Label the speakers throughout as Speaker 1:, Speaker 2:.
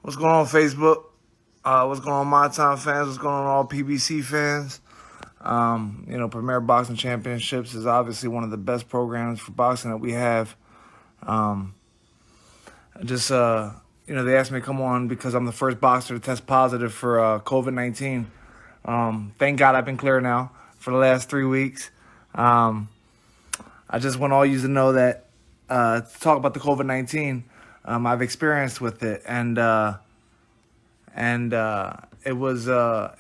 Speaker 1: What's going on, Facebook? What's going on, My Time fans? What's going on, all PBC fans? Premier Boxing Championships is obviously one of the best programs for boxing that we have. They asked me to come on because I'm the first boxer to test positive for COVID-19. Thank God I've been clear now for the last 3 weeks. I just want all you to know that to talk about the COVID-19 I've experienced with it, and it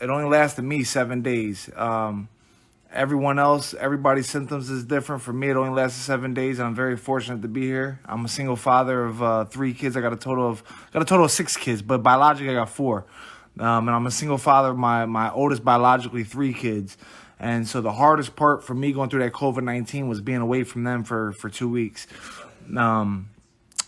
Speaker 1: only lasted me 7 days. Everybody's symptoms is different. For me, it only lasted 7 days, and I'm very fortunate to be here. I'm a single father of 3 kids. I got a total of 6 kids, but biologically I got 4. And I'm a single father. My oldest biologically 3 kids. And so the hardest part for me going through that COVID-19 was being away from them for 2 weeks.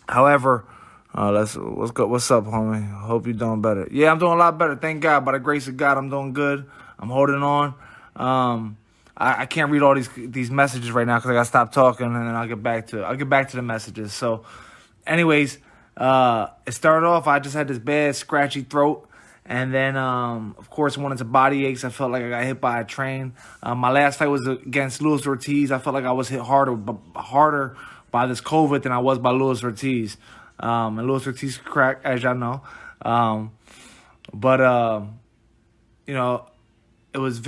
Speaker 1: However, what's up, homie? Hope you're doing better. Yeah, I'm doing a lot better. Thank God. By the grace of God, I'm doing good. I'm holding on. I can't read all these messages right now because I gotta stop talking, and then I'll get back to the messages. So, anyways, it started off. I just had this bad scratchy throat, and then of course went into body aches. I felt like I got hit by a train. My last fight was against Luis Ortiz. I felt like I was hit harder by this COVID than I was by Luis Ortiz. And Luis Ortiz cracked, as y'all know. It was a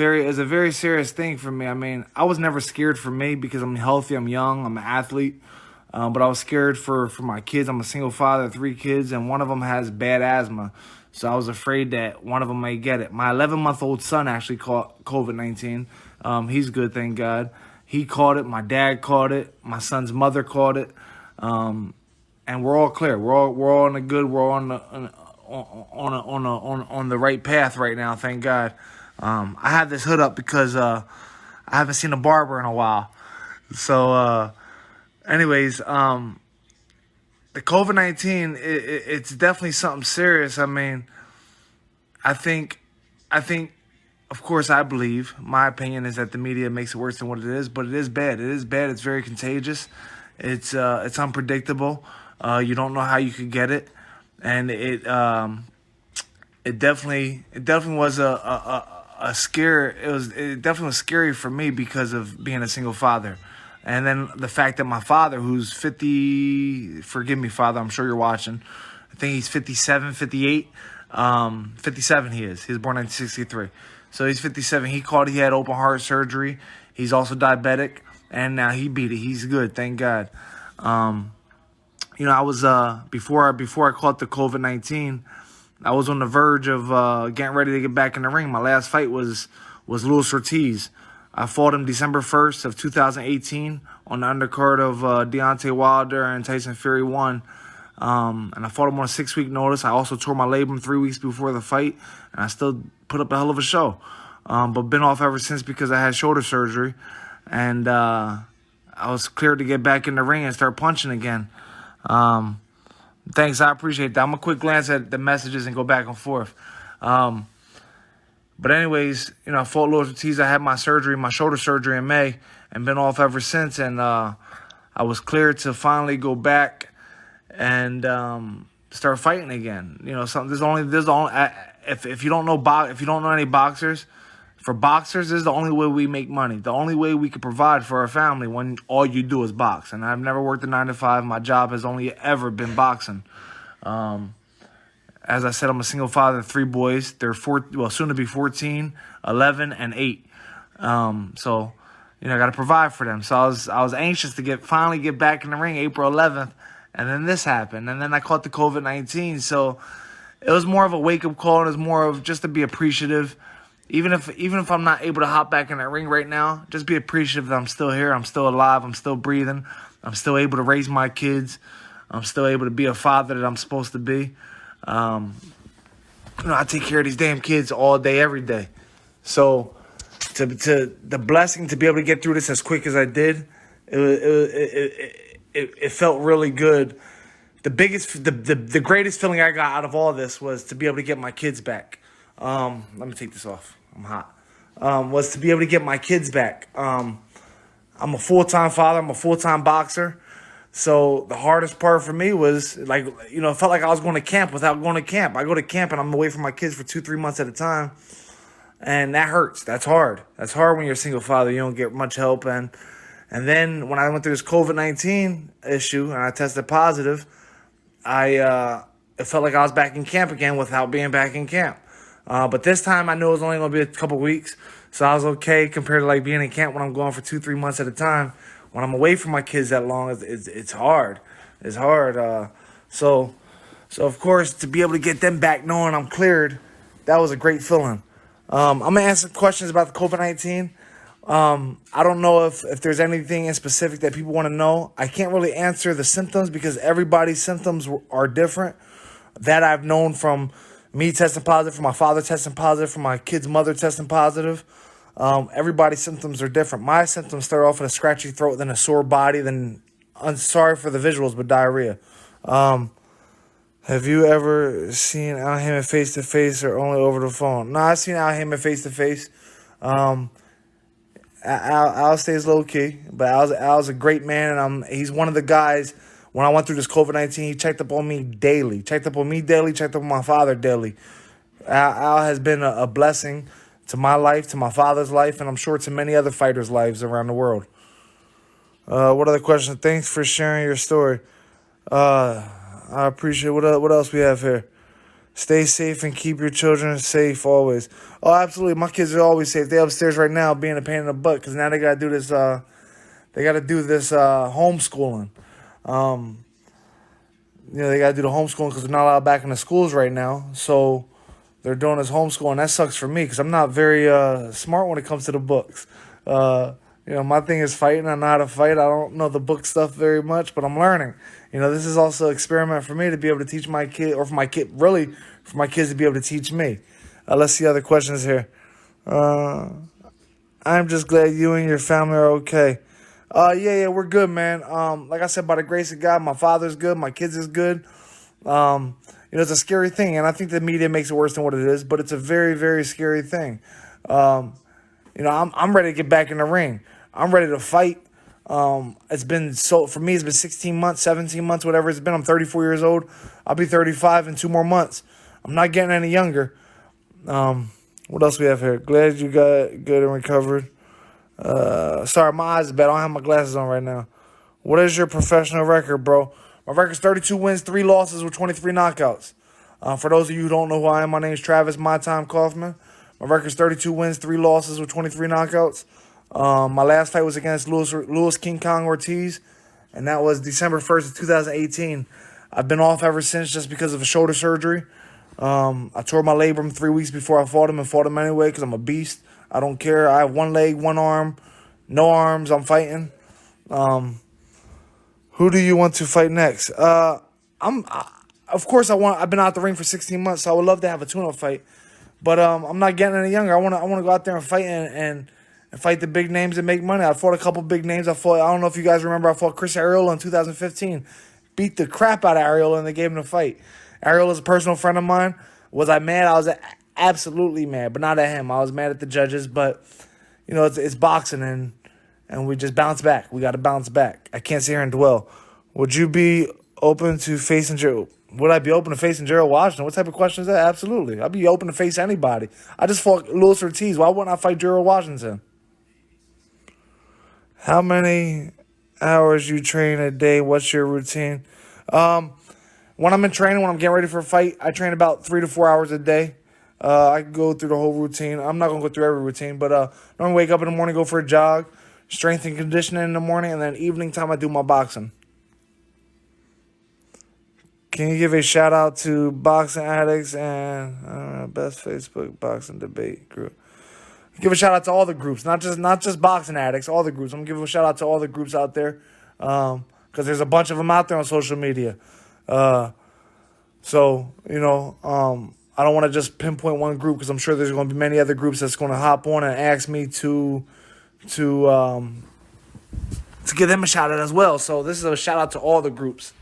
Speaker 1: very serious thing for me. I mean, I was never scared for me because I'm healthy, I'm young, I'm an athlete. But I was scared for my kids. I'm a single father of 3 kids, and one of them has bad asthma. So I was afraid that one of them may get it. My 11-month-old son actually caught COVID-19. He's good, thank God. He caught it. My dad caught it. My son's mother caught it. And we're all clear. We're all on the good. We're all on the right path right now. Thank God. I have this hood up because I haven't seen a barber in a while. So, anyways, the COVID-19 it's definitely something serious. I mean, I think, of course, I believe. My opinion is that the media makes it worse than what it is, but it is bad. It is bad. It's very contagious. It's unpredictable. You don't know how you could get it, and it definitely was a scare. It definitely was scary for me because of being a single father, and then the fact that my father, who's 50, forgive me, Father, I'm sure you're watching. I think he's 57, 58, 57. He is. He was born in 1963, so he's 57. He had open heart surgery. He's also diabetic, and now he beat it. He's good, thank God. I was before I caught the COVID-19, I was on the verge of getting ready to get back in the ring. My last fight was Luis Ortiz. I fought him December 1st of 2018 on the undercard of Deontay Wilder and Tyson Fury 1. And I fought him on a 6-week notice. I also tore my labrum 3 weeks before the fight, and I still put up a hell of a show. But been off ever since because I had shoulder surgery, and I was cleared to get back in the ring and start punching again. Thanks, I appreciate that. I'm gonna quick glance at the messages and go back and forth. But anyways, I fought Luis Ortiz. I had my shoulder surgery in May, and been off ever since. And I was cleared to finally go back and start fighting again. If you don't know any boxers. For boxers, this is the only way we make money. The only way we can provide for our family when all you do is box. And I've never worked a 9-to-5. My job has only ever been boxing. As I said, I'm a single father of 3 boys. They're soon to be 14, 11, and 8. So I got to provide for them. So I was anxious to finally get back in the ring April 11th, and then this happened, and then I caught the COVID-19. So it was more of a wake up call. It was more of just to be appreciative. Even if I'm not able to hop back in that ring right now, just be appreciative that I'm still here. I'm still alive. I'm still breathing. I'm still able to raise my kids. I'm still able to be a father that I'm supposed to be. I take care of these damn kids all day, every day. So, to the blessing to be able to get through this as quick as I did, it felt really good. The greatest feeling I got out of all this was to be able to get my kids back. Let me take this off. I'm hot. Was to be able to get my kids back. I'm a full-time father. I'm a full-time boxer. So the hardest part for me was like, it felt like I was going to camp without going to camp. I go to camp and I'm away from my kids for 2-3 months at a time. And that hurts. That's hard. That's hard when you're a single father. You don't get much help. And then when I went through this COVID-19 issue and I tested positive, it felt like I was back in camp again without being back in camp. But this time I knew it was only going to be a couple weeks. So I was okay compared to like being in camp when I'm going for 2-3 months at a time. When I'm away from my kids that long, it's hard. It's hard. So of course, to be able to get them back knowing I'm cleared, that was a great feeling. I'm going to answer questions about the COVID-19. I don't know if there's anything in specific that people want to know. I can't really answer the symptoms because everybody's symptoms are different. That I've known from me testing positive, from my father testing positive, from my kid's mother testing positive. Everybody's symptoms are different. My symptoms start off with a scratchy throat, then a sore body, then, I'm sorry for the visuals, but diarrhea. Have you ever seen Al Heyman face-to-face or only over the phone? No, I've seen Al Heyman face-to-face. Al stays low-key, but Al's a great man, and he's one of the guys, when I went through this COVID-19, he checked up on me daily. Checked up on my father daily. Al has been a blessing to my life, to my father's life, and I'm sure to many other fighters' lives around the world. What other questions? Thanks for sharing your story. I appreciate it. What else we have here? Stay safe and keep your children safe always. Oh, absolutely. My kids are always safe. They're upstairs right now being a pain in the butt because now they got to do this. Homeschooling. They got to do the homeschooling because they're not allowed back in the schools right now. So they're doing this homeschooling. That sucks for me because I'm not very smart when it comes to the books. My thing is fighting. I know how to fight. I don't know the book stuff very much, but I'm learning. This is also an experiment for me to be able to teach my kid, or for my kids to be able to teach me. Let's see other questions here. I'm just glad you and your family are okay. Yeah, we're good, man. Like I said, by the grace of God, my father's good, my kids is good. It's a scary thing, and I think the media makes it worse than what it is, but it's a very, very scary thing. I'm ready to get back in the ring. I'm ready to fight. It's been 16 months, 17 months, whatever it's been. I'm 34 years old. I'll be 35 in 2 more months. I'm not getting any younger. What else we have here? Glad you got good and recovered. Sorry, my eyes are bad. I don't have my glasses on right now. What is your professional record, bro? My record's 32 wins, 3 losses with 23 knockouts. For those of you who don't know who I am, my name's Travis My Time Kauffman. My record's 32 wins, 3 losses with 23 knockouts. My last fight was against Louis King Kong Ortiz, and that was December 1st of 2018. I've been off ever since just because of a shoulder surgery. I tore my labrum 3 weeks before I fought him and fought him anyway because I'm a beast. I don't care. I have 1 leg, 1 arm, no arms. I'm fighting. Who do you want to fight next? Of course, I've been out the ring for 16 months, so I would love to have a tune-up fight. But I'm not getting any younger. I want to go out there and fight and fight the big names and make money. I fought a couple big names. I don't know if you guys remember, I fought Chris Arreola in 2015. Beat the crap out of Arreola, and they gave him the fight. Arreola's a personal friend of mine. Was I mad? I was absolutely mad, but not at him. I was mad at the judges, but, it's boxing, and we just bounce back. We got to bounce back. I can't sit here and dwell. Would you be open to facing Gerald? Would I be open to facing Gerald Washington? What type of question is that? Absolutely. I'd be open to face anybody. I just fought Louis Ortiz. Why wouldn't I fight Gerald Washington? How many hours you train a day? What's your routine? When I'm in training, when I'm getting ready for a fight, I train about 3 to 4 hours a day. I can go through the whole routine. I'm not going to go through every routine, but normally wake up in the morning, go for a jog, strength and conditioning in the morning, and then evening time I do my boxing. Can you give a shout out to boxing addicts and best Facebook boxing debate group? Give a shout out to all the groups, not just boxing addicts, all the groups. I'm gonna give a shout out to all the groups out there, because there's a bunch of them out there on social media. I don't want to just pinpoint one group because I'm sure there's going to be many other groups that's going to hop on and ask me to give them a shout out as well. So this is a shout out to all the groups.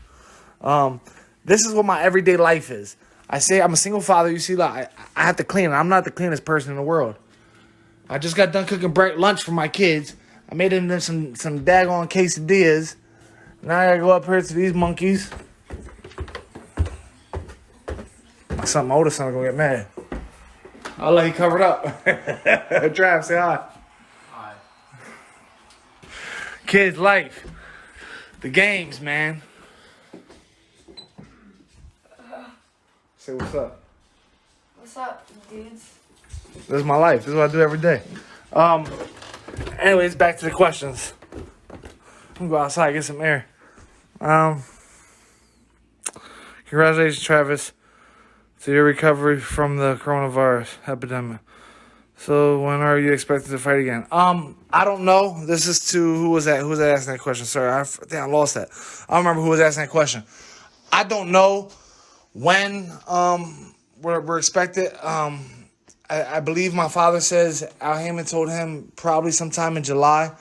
Speaker 1: This is what my everyday life is. I say I'm a single father. You see, like I have to clean. I'm not the cleanest person in the world. I just got done cooking lunch for my kids. I made them some daggone quesadillas. Now I gotta go up here to these monkeys. My son, my oldest son, gonna get mad. I'll let you cover it up. Trav, say hi.
Speaker 2: Hi.
Speaker 1: Kids' life. The games, man. Say what's up.
Speaker 3: What's up, dudes?
Speaker 1: This is my life. This is what I do every day. Anyways, back to the questions. I'm gonna go outside, get some air. Congratulations, Travis, to your recovery from the coronavirus epidemic. So when are you expected to fight again? I don't know. This is to who was that? Who was asking that question? Sorry, I think I lost that. I don't remember who was asking that question. I don't know when we're expected. I believe my father says Al Heyman told him probably sometime in July.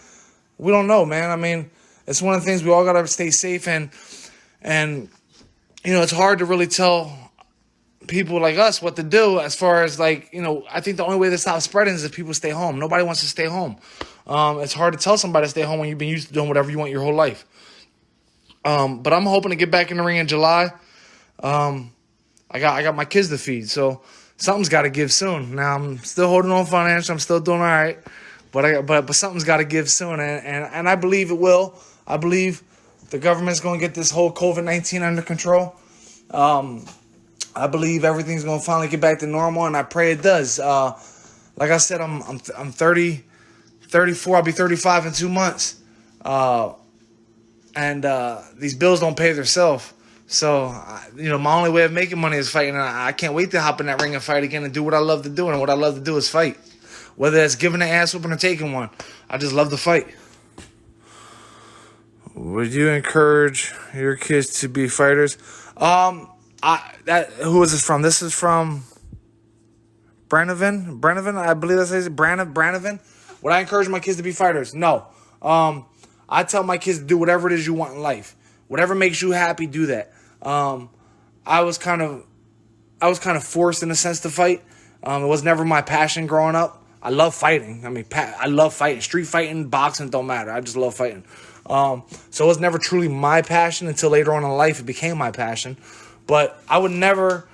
Speaker 1: We don't know, man. I mean, it's one of the things we all gotta stay safe and you know, it's hard to really tell people like us what to do as far as like, you know, I think the only way to stop spreading is if people stay home. Nobody wants to stay home. It's hard to tell somebody to stay home when you've been used to doing whatever you want your whole life. But I'm hoping to get back in the ring in July. I got my kids to feed, so something's got to give soon. Now I'm still holding on financially. I'm still doing all right, but something's got to give soon, and I believe it will. I believe the government's going to get this whole COVID-19 under control. I believe everything's going to finally get back to normal, and I pray it does. Like I said, I'm 30, 34. I'll be 35 in 2 months, and these bills don't pay themselves. So, you know, my only way of making money is fighting. And I can't wait to hop in that ring and fight again and do what I love to do. And what I love to do is fight. Whether it's giving an ass whooping or taking one. I just love to fight. Would you encourage your kids to be fighters? Who is this from? This is from Branovan, I believe that's it. Branovan. Would I encourage my kids to be fighters? No. I tell my kids to do whatever it is you want in life. Whatever makes you happy, do that. I was kind of forced in a sense to fight. It was never my passion growing up. I love fighting. I mean, I love fighting. Street fighting, boxing, don't matter. I just love fighting. So it was never truly my passion until later on in life it became my passion. But I would never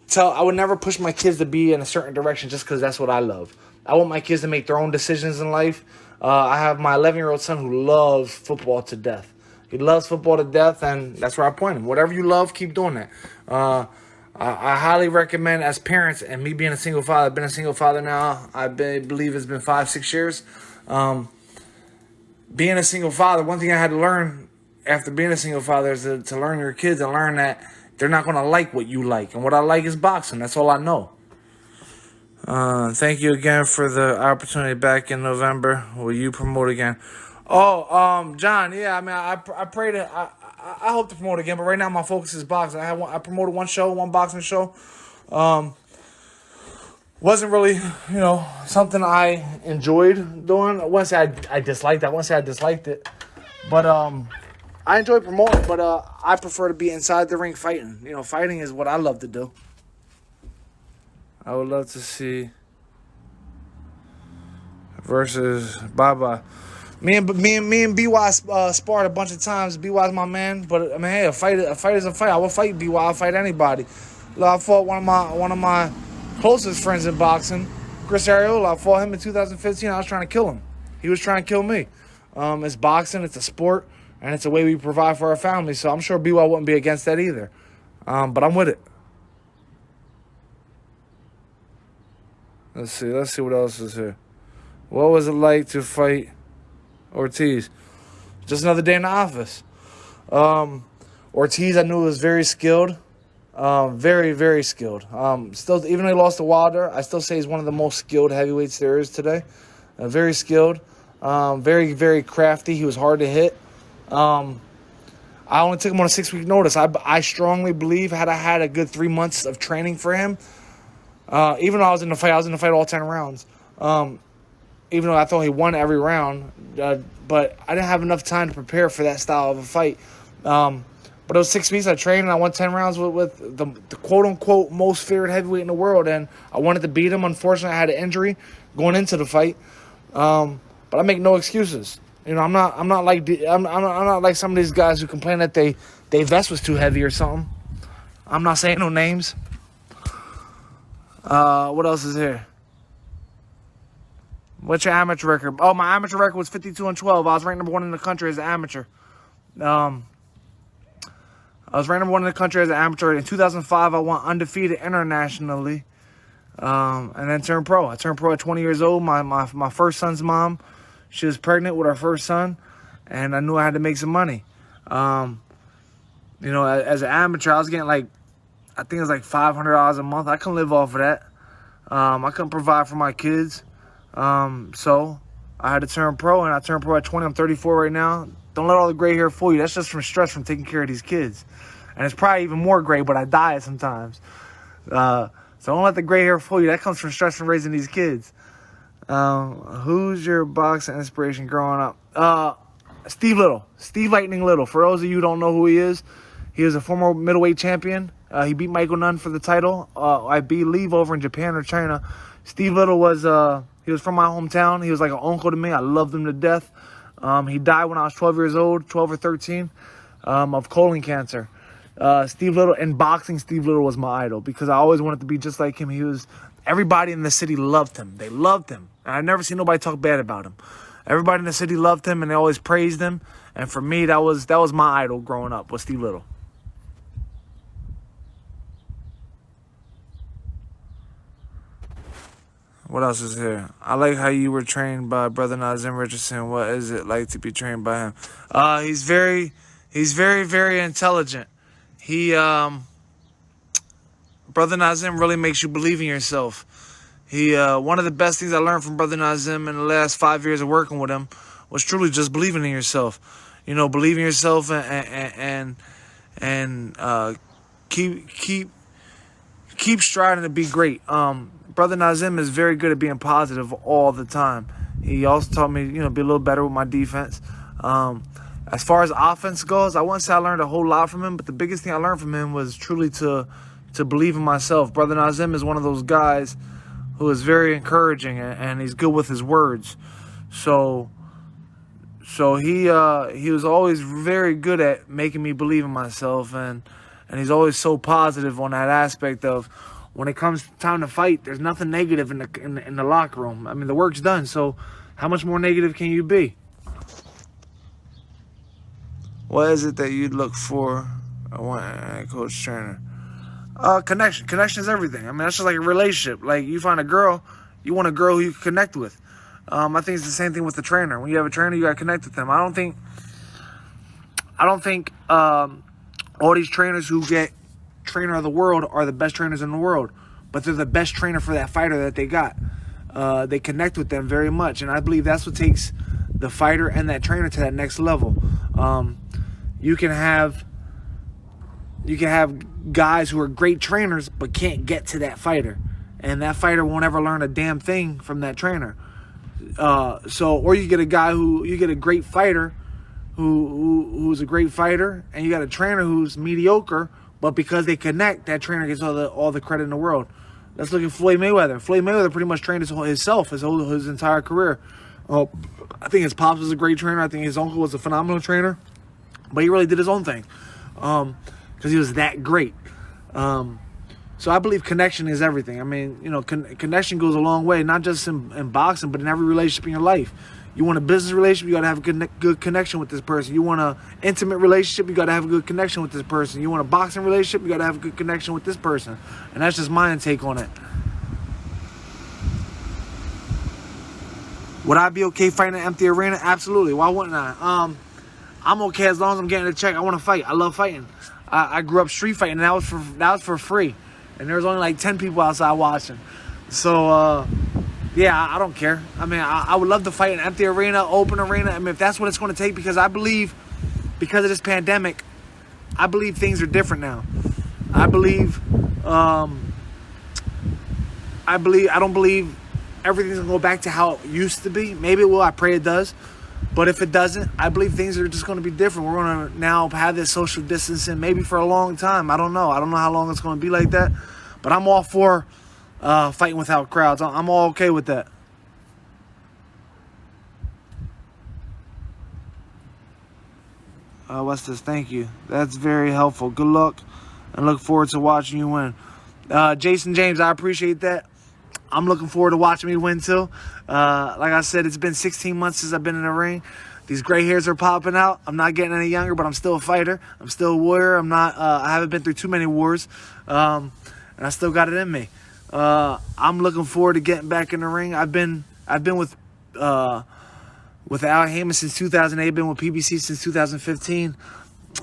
Speaker 1: push my kids to be in a certain direction just because that's what I love. I want my kids to make their own decisions in life. I have my 11-year-old son who loves football to death. He loves football to death, and that's where I point him. Whatever you love, keep doing that. I highly recommend, as parents, and me being a single father, I've been a single father now, I believe it's been 5-6 years. Being a single father, one thing I had to learn after being a single father is to learn your kids and learn that they're not going to like what you like. And what I like is boxing. That's all I know. Thank you again for the opportunity back in November. Will you promote again? Oh, John, yeah, I mean, I pray to, I hope to promote again, but right now my focus is boxing. I promoted one boxing show. Wasn't really, you know, something I enjoyed doing. I wouldn't say I disliked it. I wouldn't say I disliked it. But I enjoy promoting, but I prefer to be inside the ring fighting. You know, fighting is what I love to do. I would love to see versus Baba. Me and BY sparred a bunch of times. BY's my man, but I mean, hey, a fight is a fight. I will fight BY. I'll fight anybody. I fought one of my closest friends in boxing, Chris Ariola. I fought him in 2015. I was trying to kill him. He was trying to kill me. It's boxing. It's a sport, and it's a way we provide for our family. So I'm sure BY wouldn't be against that either. But I'm with it. Let's see what else is here. What was it like to fight Ortiz? Just another day in the office. Ortiz, I knew was very skilled. Very, very skilled. Still, even though he lost to Wilder, I still say he's one of the most skilled heavyweights there is today. Very skilled. Very, very crafty. He was hard to hit. I only took him on a 6-week notice. I strongly believe had I had a good 3 months of training for him, even though I was in the fight all 10 rounds. Even though I thought he won every round, but I didn't have enough time to prepare for that style of a fight. But it was 6 weeks I trained, and I won 10 rounds with the quote-unquote most feared heavyweight in the world, and I wanted to beat him. Unfortunately, I had an injury going into the fight. But I make no excuses. You know, I'm not like some of these guys who complain that they vest was too heavy or something. I'm not saying no names. What else is here? What's your amateur record? Oh, my amateur record was 52-12. I was ranked number 1 in the country as an amateur. I was ranked number 1 in the country as an amateur. In 2005, I went undefeated internationally, and then turned pro. I turned pro at 20 years old. My first son's mom, she was pregnant with our first son, and I knew I had to make some money. You know, as an amateur, I was getting I think it was like $500 a month. I couldn't live off of that. I couldn't provide for my kids. So I had to turn pro, and I turned pro at 20. I'm 34 right now. Don't let all the gray hair fool you. That's just from stress from taking care of these kids. And it's probably even more gray, but I dye it sometimes. So don't let the gray hair fool you. That comes from stress from raising these kids. Who's your boxing inspiration growing up? Steve Little. Steve Lightning Little. For those of you who don't know who he is a former middleweight champion. He beat Michael Nunn for the title. I believe over in Japan or China. Steve Little was he was from my hometown. He was like an uncle to me. I loved him to death. He died when I was 12 years old, 12 or 13, of colon cancer. Steve Little, in boxing, Steve Little was my idol because I always wanted to be just like him. Everybody in the city loved him. They loved him. And I never seen nobody talk bad about him. Everybody in the city loved him, and they always praised him. And for me, that was my idol growing up, was Steve Little. What else is here? I like how you were trained by Brother Nazim Richardson. What is it like to be trained by him? He's very, very intelligent. Brother Nazim really makes you believe in yourself. One of the best things I learned from Brother Nazim in the last 5 years of working with him was truly just believing in yourself. You know, believe in yourself and keep striving to be great. Brother Nazim is very good at being positive all the time. He also taught me, be a little better with my defense. As far as offense goes, I wouldn't say I learned a whole lot from him, but the biggest thing I learned from him was truly to believe in myself. Brother Nazim is one of those guys who is very encouraging, and he's good with his words. So he was always very good at making me believe in myself, and he's always so positive on that aspect of, when it comes time to fight, there's nothing negative in the locker room. I mean, the work's done, so how much more negative can you be? What is it that you'd look for a coach trainer? Connection. Connection is everything. I mean, that's just like a relationship. Like, you find a girl, you want a girl who you can connect with. I think it's the same thing with the trainer. When you have a trainer, you got to connect with them. I don't think all these trainers who get trainer of the world are the best trainers in the world, but they're the best trainer for that fighter that they got. They connect with them very much, and I believe that's what takes the fighter and that trainer to that next level. You can have guys who are great trainers but can't get to that fighter, and that fighter won't ever learn a damn thing from that trainer. Or you get a great fighter who's a great fighter, and you got a trainer who's mediocre. But because they connect, that trainer gets all the credit in the world. Let's look at Floyd Mayweather. Floyd Mayweather pretty much trained his entire career. I think his pops was a great trainer. I think his uncle was a phenomenal trainer. But he really did his own thing because he was that great. So I believe connection is everything. I mean, connection goes a long way, not just in boxing, but in every relationship in your life. You want a business relationship, you got to have a good connection with this person. You want an intimate relationship, you got to have a good connection with this person. You want a boxing relationship, you got to have a good connection with this person. And that's just my take on it. Would I be okay fighting in an empty arena? Absolutely. Why wouldn't I? I'm okay as long as I'm getting a check. I want to fight. I love fighting. I grew up street fighting, and that was for free. And there was only like 10 people outside watching. So, yeah, I don't care. I mean, I would love to fight in an empty arena, open arena. I mean, if that's what it's going to take, because I believe, because of this pandemic, I believe things are different now. I don't believe everything's going to go back to how it used to be. Maybe it will. I pray it does. But if it doesn't, I believe things are just going to be different. We're going to now have this social distancing maybe for a long time. I don't know. I don't know how long it's going to be like that. But I'm all for fighting without crowds. I'm all okay with that. What's this? Thank you. That's very helpful. Good luck, and look forward to watching you win. Jason James, I appreciate that. I'm looking forward to watching me win too. Like I said, it's been 16 months since I've been in the ring. These gray hairs are popping out. I'm not getting any younger, but I'm still a fighter. I'm still a warrior. I haven't been through too many wars, and I still got it in me. I'm looking forward to getting back in the ring. I've been with Al Heyman since 2008. Been with PBC since 2015.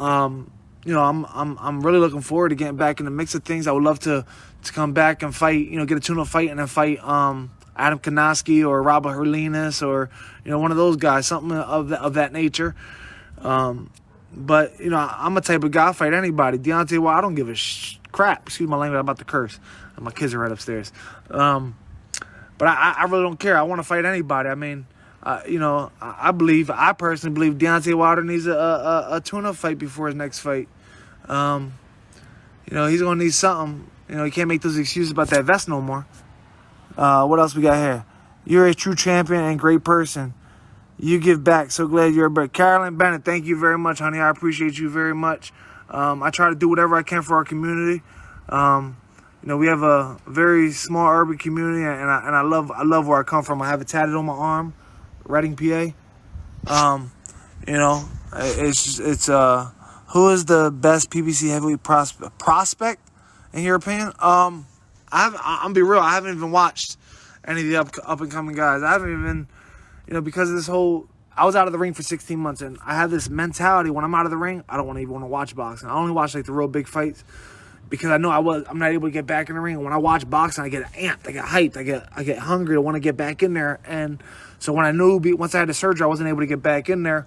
Speaker 1: I'm really looking forward to getting back in the mix of things. I would love to come back and fight, get a tune-up fight and then fight Adam Konoski or Robert Herlinas or, one of those guys, something of that nature. But, I'm a type of guy, I fight anybody. Deontay Wilder, I don't give a crap. Excuse my language, I'm about to curse. My kids are right upstairs. But I really don't care. I want to fight anybody. I mean, I personally believe Deontay Wilder needs a tune-up fight before his next fight. He's going to need something. He can't make those excuses about that vest no more. What else we got here? You're a true champion and great person. You give back. So glad you're back. Carolyn Bennett, thank you very much, honey. I appreciate you very much. I try to do whatever I can for our community. We have a very small urban community, and I love where I come from. I have it tatted on my arm, Reading, PA. It's who is the best PBC heavyweight prospect in your opinion? I'm be real. I haven't even watched any of the up and coming guys. I haven't even, because of this whole. I was out of the ring for 16 months, and I have this mentality when I'm out of the ring, I don't even want to watch boxing. I only watch like the real big fights because I know I'm not able to get back in the ring. And when I watch boxing, I get amped, I get hyped, I get hungry to want to get back in there. And so when I knew once I had the surgery, I wasn't able to get back in there.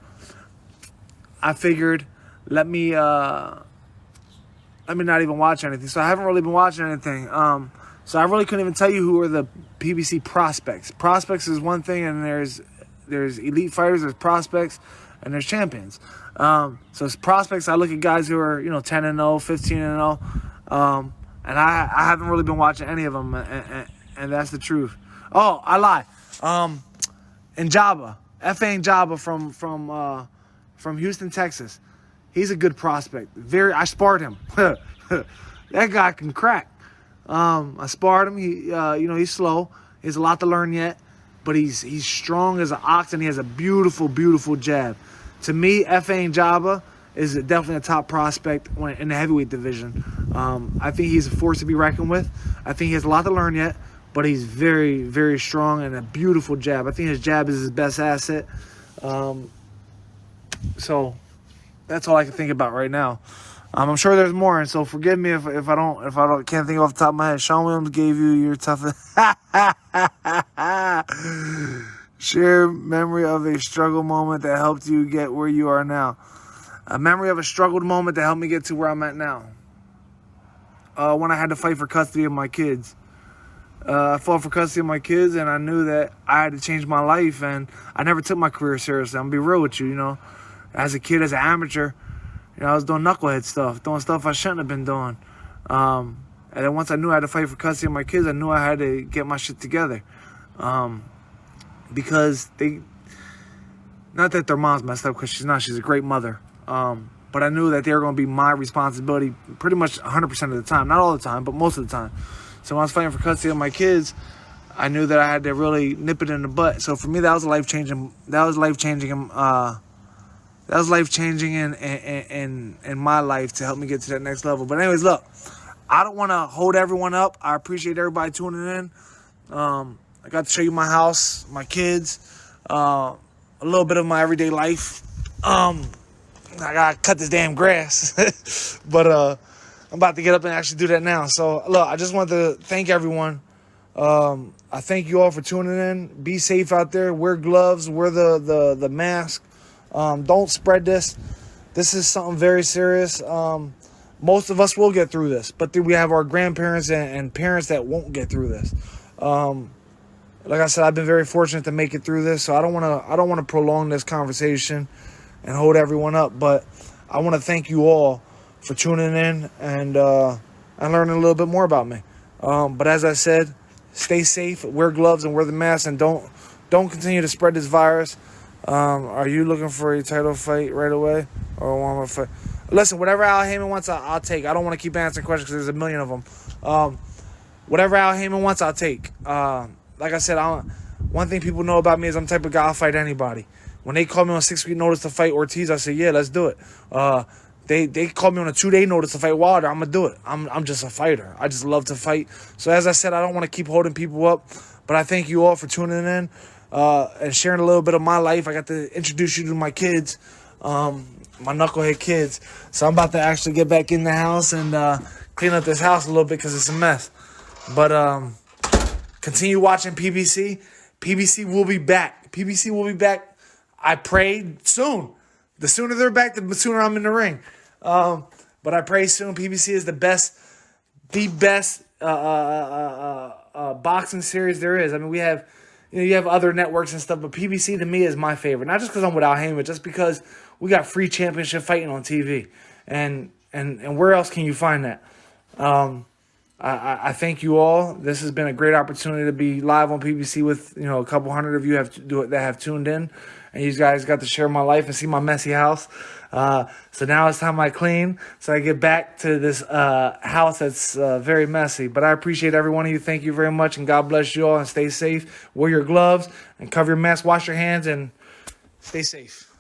Speaker 1: I figured, let me not even watch anything. So I haven't really been watching anything. So I really couldn't even tell you who are the PBC prospects. Prospects is one thing, and there's elite fighters, there's prospects, and there's champions. So as prospects, I look at guys who are 10-0, 15-0, and I haven't really been watching any of them, and that's the truth. Oh, I lie. Njaba, F.A. Njaba from Houston, Texas. He's a good prospect. I sparred him. That guy can crack. I sparred him. He's slow. He has a lot to learn yet, but he's strong as an ox, and he has a beautiful, beautiful jab. To me, F.A. Njaba is definitely a top prospect in the heavyweight division. I think he's a force to be reckoned with. I think he has a lot to learn yet, but he's very, very strong and a beautiful jab. I think his jab is his best asset. So that's all I can think about right now. I'm sure there's more, and so forgive me if I can't think off the top of my head. Sean Williams gave you your toughest. Share memory of a struggle moment that helped you get where you are now. A memory of a struggled moment that helped me get to where I'm at now. When I had to fight for custody of my kids. I fought for custody of my kids, and I knew that I had to change my life, and I never took my career seriously. I'm going to be real with you, As a kid, as an amateur, I was doing knucklehead stuff, doing stuff I shouldn't have been doing. And then once I knew I had to fight for custody of my kids, I knew I had to get my shit together. Because not that their mom's messed up, because she's not. She's a great mother. But I knew that they were going to be my responsibility pretty much 100% of the time. Not all the time, but most of the time. So when I was fighting for custody of my kids, I knew that I had to really nip it in the butt. So for me, that was life-changing. That was life-changing in my life to help me get to that next level. But anyways, look, I don't want to hold everyone up. I appreciate everybody tuning in. I got to show you my house, my kids, a little bit of my everyday life. I got to cut this damn grass. But I'm about to get up and actually do that now. So, look, I just want to thank everyone. I thank you all for tuning in. Be safe out there. Wear gloves. Wear the mask. Don't spread this. This is something very serious. Most of us will get through this, but we have our grandparents and parents that won't get through this. Like I said, I've been very fortunate to make it through this, so I don't want to prolong this conversation and hold everyone up. But I want to thank you all for tuning in and learning a little bit more about me. But as I said, stay safe, wear gloves, and wear the mask, and don't continue to spread this virus. Are you looking for a title fight right away? or one more fight. Listen, whatever Al Heyman wants, I'll take. I don't want to keep answering questions because there's a million of them. Whatever Al Heyman wants, I'll take. Like I said, one thing people know about me is I'm the type of guy I'll fight anybody. When they call me on 6-week notice to fight Ortiz, I say, yeah, let's do it. They called me on a 2-day notice to fight Wilder. I'm gonna do it. I'm just a fighter. I just love to fight. So as I said, I don't want to keep holding people up, but I thank you all for tuning in and sharing a little bit of my life. I got to introduce you to my kids, my knucklehead kids. So I'm about to actually get back in the house and clean up this house a little bit because it's a mess. But continue watching PBC. PBC will be back. PBC will be back. I pray soon. The sooner they're back, the sooner I'm in the ring. But I pray soon. PBC is the best boxing series there is. I mean, we have, you have other networks and stuff, but PBC to me is my favorite. Not just because I'm with Al Heyman, just because we got free championship fighting on TV, and where else can you find that? I thank you all. This has been a great opportunity to be live on PBC with a couple hundred of you that have tuned in, and you guys got to share my life and see my messy house. So now it's time I clean, so I get back to this house that's very messy. But I appreciate every one of you. Thank you very much, and God bless you all. And stay safe. Wear your gloves and cover your mask. Wash your hands and stay safe.